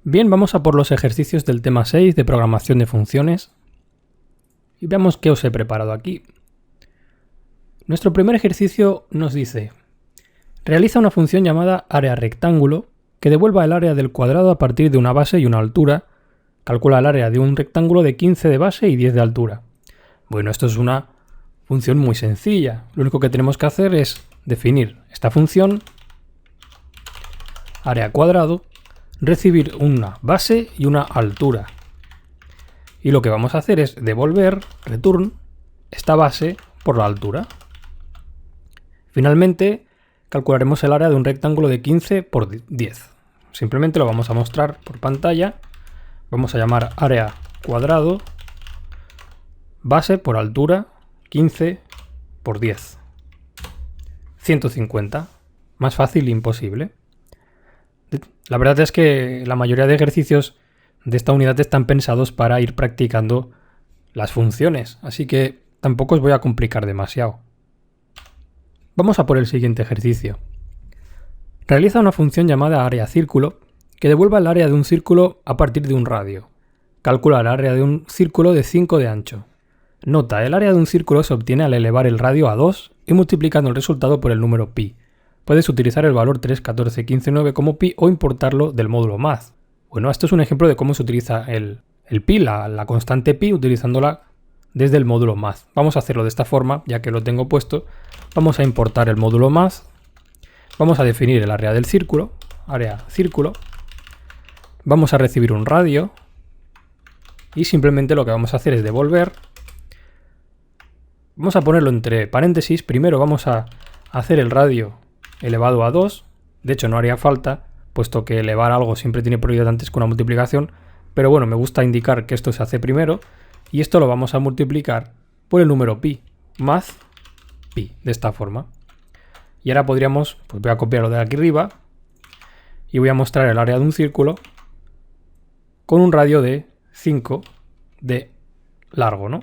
Bien, vamos a por los ejercicios del tema 6 de programación de funciones y veamos qué os he preparado aquí. Nuestro primer ejercicio nos dice: realiza una función llamada área rectángulo que devuelva el área del cuadrado a partir de una base y una altura. Calcula el área de un rectángulo de 15 de base y 10 de altura. Bueno, esto es una función muy sencilla. Lo único que tenemos que hacer es definir esta función, área cuadrado, recibir una base y una altura. Y lo que vamos a hacer es devolver, return, esta base por la altura. Finalmente, calcularemos el área de un rectángulo de 15 por 10. Simplemente lo vamos a mostrar por pantalla. Vamos a llamar área cuadrado, base por altura, 15 por 10. 150. Más fácil imposible. La verdad es que la mayoría de ejercicios de esta unidad están pensados para ir practicando las funciones, así que tampoco os voy a complicar demasiado. Vamos a por el siguiente ejercicio. Realiza una función llamada área círculo que devuelva el área de un círculo a partir de un radio. Calcula el área de un círculo de 5 de ancho. Nota, el área de un círculo se obtiene al elevar el radio a 2 y multiplicando el resultado por el número pi. Puedes utilizar el valor 3, 14, 15, 9 como pi o importarlo del módulo math. Bueno, esto es un ejemplo de cómo se utiliza el pi, la constante pi, utilizándola desde el módulo math. Vamos a hacerlo de esta forma, ya que lo tengo puesto. Vamos a importar el módulo math. Vamos a definir el área del círculo, área círculo. Vamos a recibir un radio. Y simplemente lo que vamos a hacer es devolver. Vamos a ponerlo entre paréntesis. Primero vamos a hacer el radio elevado a 2. De hecho, no haría falta, puesto que elevar algo siempre tiene prioridad antes que una multiplicación. Pero bueno, me gusta indicar que esto se hace primero. Y esto lo vamos a multiplicar por el número pi. Math pi, de esta forma. Y ahora podríamos, pues voy a copiarlo de aquí arriba. Y voy a mostrar el área de un círculo con un radio de 5 de largo, ¿no?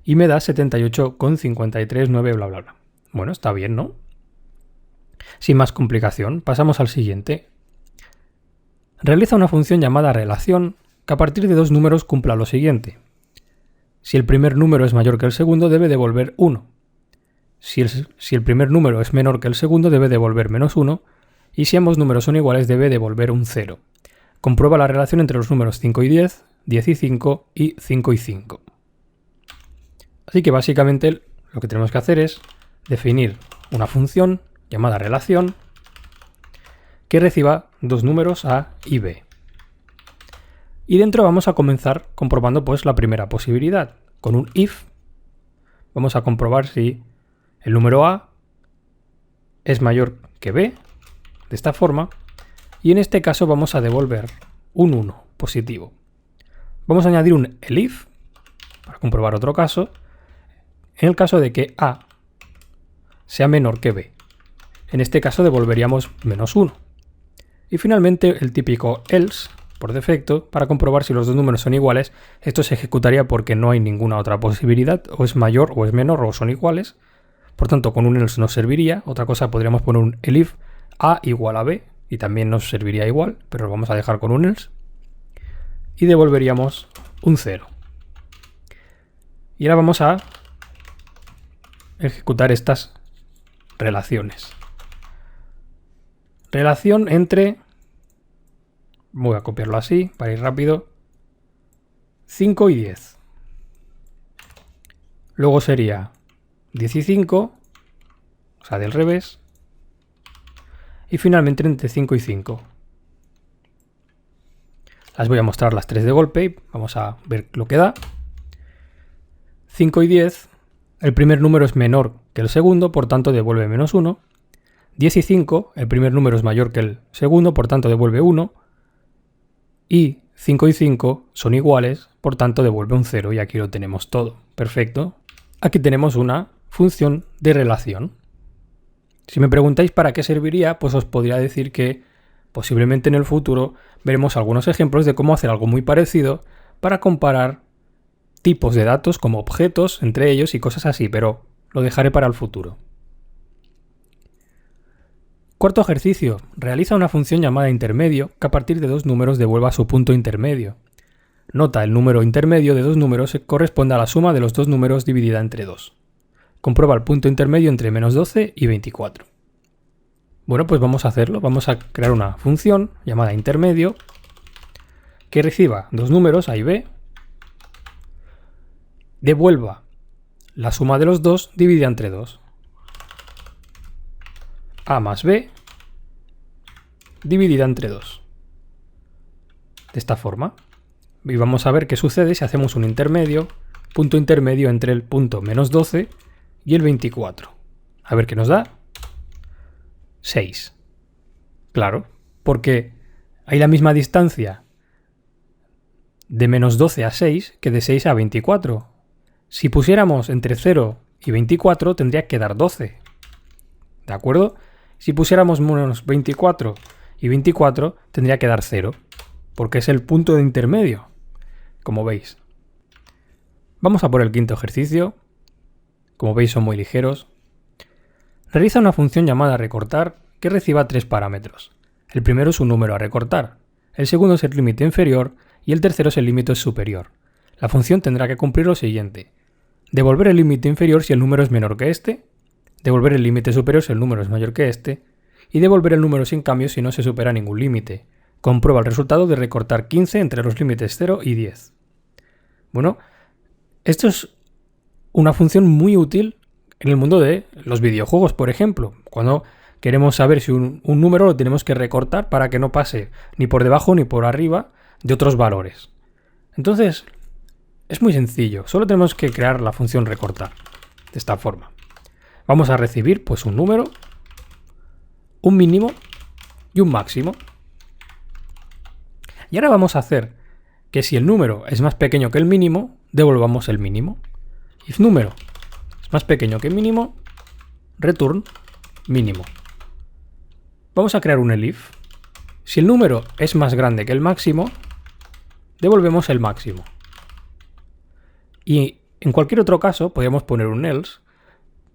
Y me da 78,539, bla, bla, bla. Bueno, está bien, ¿no? Sin más complicación, pasamos al siguiente. Realiza una función llamada relación que a partir de dos números cumpla lo siguiente. Si el primer número es mayor que el segundo, debe devolver 1. Si el primer número es menor que el segundo, debe devolver menos 1. Y si ambos números son iguales, debe devolver un 0. Comprueba la relación entre los números 5 y 10, 10 y 5 y 5 y 5. Así que básicamente lo que tenemos que hacer es definir una función llamada relación que reciba dos números A y B. Y dentro vamos a comenzar comprobando pues la primera posibilidad. Con un if vamos a comprobar si el número A es mayor que B, de esta forma, y en este caso vamos a devolver un 1 positivo. Vamos a añadir un elif para comprobar otro caso, en el caso de que A sea menor que B. En este caso devolveríamos menos 1. Y finalmente el típico else, por defecto, para comprobar si los dos números son iguales. Esto se ejecutaría porque no hay ninguna otra posibilidad, o es mayor o es menor o son iguales. Por tanto, con un else nos serviría. Otra cosa, podríamos poner un elif A igual a B, y también nos serviría igual, pero lo vamos a dejar con un else. Y devolveríamos un 0. Y ahora vamos a ejecutar estas relaciones. Relación entre, voy a copiarlo así para ir rápido, 5 y 10. Luego sería 10 y 5, o sea, del revés. Y finalmente entre 5 y 5. Las voy a mostrar las tres de golpe y vamos a ver lo que da. 5 y 10, el primer número es menor que el segundo, por tanto devuelve menos 1. 10 y 5, el primer número es mayor que el segundo, por tanto devuelve 1. Y 5 y 5 son iguales, por tanto devuelve un 0 y aquí lo tenemos todo. Perfecto. Aquí tenemos una función de relación. Si me preguntáis para qué serviría, pues os podría decir que posiblemente en el futuro veremos algunos ejemplos de cómo hacer algo muy parecido para comparar tipos de datos como objetos entre ellos y cosas así, pero lo dejaré para el futuro. Cuarto ejercicio. Realiza una función llamada intermedio que a partir de dos números devuelva su punto intermedio. Nota, el número intermedio de dos números corresponde a la suma de los dos números dividida entre 2. Comprueba el punto intermedio entre menos 12 y 24. Bueno, pues vamos a hacerlo. Vamos a crear una función llamada intermedio que reciba dos números, A y B, devuelva la suma de los dos dividida entre 2. A más B dividida entre 2. De esta forma. Y vamos a ver qué sucede si hacemos un intermedio, punto intermedio entre el punto menos 12 y el 24. A ver qué nos da. 6. Claro, porque hay la misma distancia de menos 12 a 6 que de 6 a 24. Si pusiéramos entre 0 y 24 tendría que dar 12. ¿De acuerdo? Si pusiéramos menos 24 y 24 tendría que dar 0, porque es el punto de intermedio, como veis. Vamos a por el quinto ejercicio. Como veis son muy ligeros. Realiza una función llamada recortar que reciba tres parámetros. El primero es un número a recortar, el segundo es el límite inferior y el tercero es el límite superior. La función tendrá que cumplir lo siguiente: devolver el límite inferior si el número es menor que este, devolver el límite superior si el número es mayor que este, y devolver el número sin cambio si no se supera ningún límite. Comprueba el resultado de recortar 15 entre los límites 0 y 10. Bueno, esto es una función muy útil en el mundo de los videojuegos, por ejemplo. Cuando queremos saber si un número lo tenemos que recortar para que no pase ni por debajo ni por arriba de otros valores. Entonces, es muy sencillo. Solo tenemos que crear la función recortar de esta forma. Vamos a recibir pues un número, un mínimo y un máximo. Y ahora vamos a hacer que si el número es más pequeño que el mínimo, devolvamos el mínimo. If número es más pequeño que el mínimo, return mínimo. Vamos a crear un elif. Si el número es más grande que el máximo, devolvemos el máximo. Y en cualquier otro caso podríamos poner un else,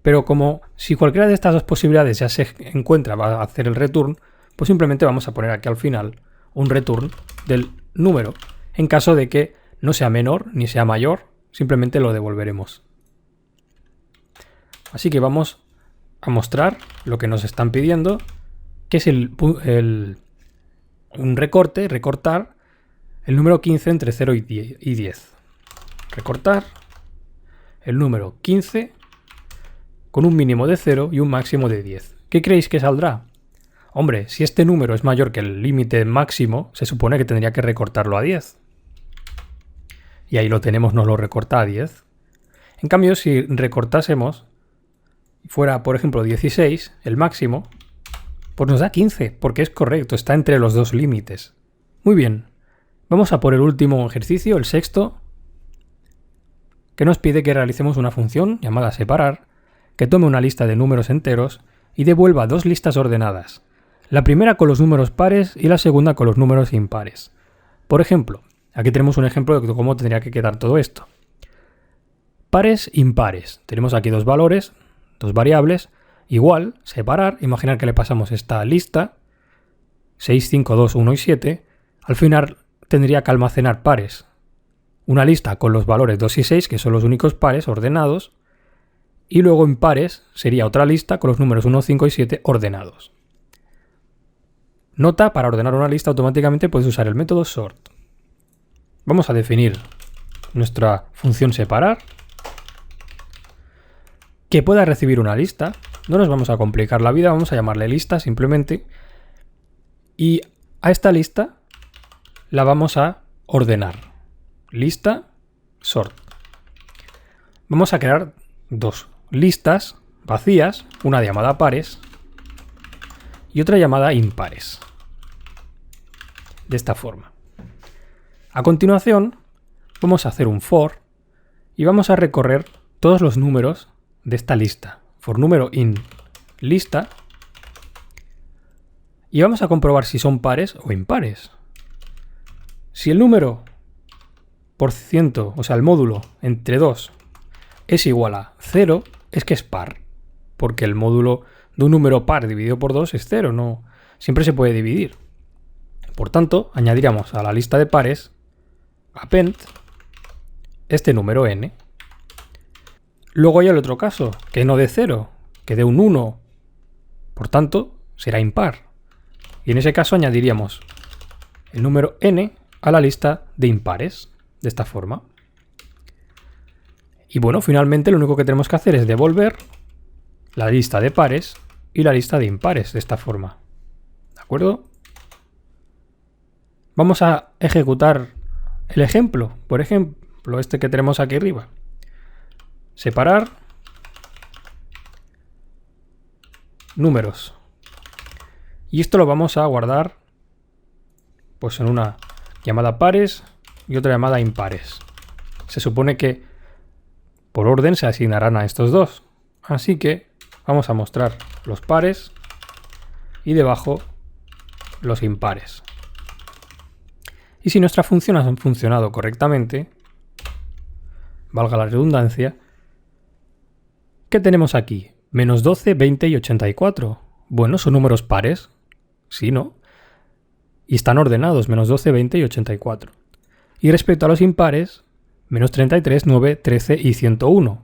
pero como si cualquiera de estas dos posibilidades ya se encuentra, va a hacer el return, pues simplemente vamos a poner aquí al final un return del número. En caso de que no sea menor ni sea mayor, simplemente lo devolveremos. Así que vamos a mostrar lo que nos están pidiendo, que es un recorte, recortar el número 15 entre 0 y 10. Recortar el número 15 con un mínimo de 0 y un máximo de 10. ¿Qué creéis que saldrá? Hombre, si este número es mayor que el límite máximo, se supone que tendría que recortarlo a 10. Y ahí lo tenemos, nos lo recorta a 10. En cambio, si recortásemos, fuera por ejemplo 16, el máximo, pues nos da 15, porque es correcto, está entre los dos límites. Muy bien, vamos a por el último ejercicio, el sexto, que nos pide que realicemos una función llamada separar, que tome una lista de números enteros y devuelva dos listas ordenadas. La primera con los números pares y la segunda con los números impares. Por ejemplo, aquí tenemos un ejemplo de cómo tendría que quedar todo esto. Pares, impares. Tenemos aquí dos valores, dos variables. Igual, separar, imaginar que le pasamos esta lista, 6, 5, 2, 1 y 7. Al final tendría que almacenar pares. Una lista con los valores 2 y 6, que son los únicos pares ordenados. Y luego en pares sería otra lista con los números 1, 5 y 7 ordenados. Nota, para ordenar una lista automáticamente puedes usar el método sort. Vamos a definir nuestra función separar, que pueda recibir una lista. No nos vamos a complicar la vida, vamos a llamarle lista simplemente. Y a esta lista la vamos a ordenar. Lista, sort. Vamos a crear dos listas vacías, una llamada pares y otra llamada impares. De esta forma. A continuación, vamos a hacer un for y vamos a recorrer todos los números de esta lista. For número in lista. Y vamos a comprobar si son pares o impares. Si el número por ciento, o sea, el módulo entre 2 es igual a 0, es que es par, porque el módulo de un número par dividido por 2 es 0, no, siempre se puede dividir. Por tanto, añadiríamos a la lista de pares append este número n. Luego hay el otro caso, que no dé 0, que dé un 1. Por tanto, será impar. Y en ese caso añadiríamos el número n a la lista de impares, de esta forma. Y bueno, finalmente lo único que tenemos que hacer es devolver la lista de pares y la lista de impares, de esta forma. ¿De acuerdo? Vamos a ejecutar el ejemplo. Por ejemplo, este que tenemos aquí arriba. Separar números. Y esto lo vamos a guardar pues en una llamada pares y otra llamada impares. Se supone que por orden se asignarán a estos dos. Así que vamos a mostrar los pares y debajo los impares. Y si nuestras funciones han funcionado correctamente, valga la redundancia, ¿qué tenemos aquí? Menos 12, 20 y 84. Bueno, son números pares. Sí, ¿no? Y están ordenados, menos 12, 20 y 84. Y respecto a los impares, menos 33, 9, 13 y 101.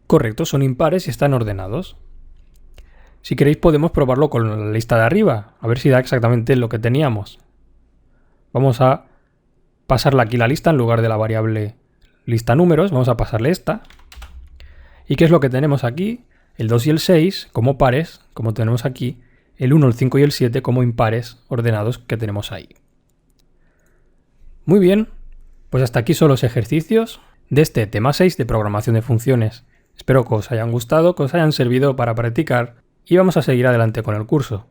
Correcto, son impares y están ordenados. Si queréis podemos probarlo con la lista de arriba, a ver si da exactamente lo que teníamos. Vamos a pasarle aquí la lista en lugar de la variable lista números, vamos a pasarle esta. ¿Y qué es lo que tenemos aquí? El 2 y el 6 como pares, como tenemos aquí, el 1, el 5 y el 7 como impares ordenados que tenemos ahí. Muy bien, pues hasta aquí son los ejercicios de este tema 6 de programación de funciones. Espero que os hayan gustado, que os hayan servido para practicar y vamos a seguir adelante con el curso.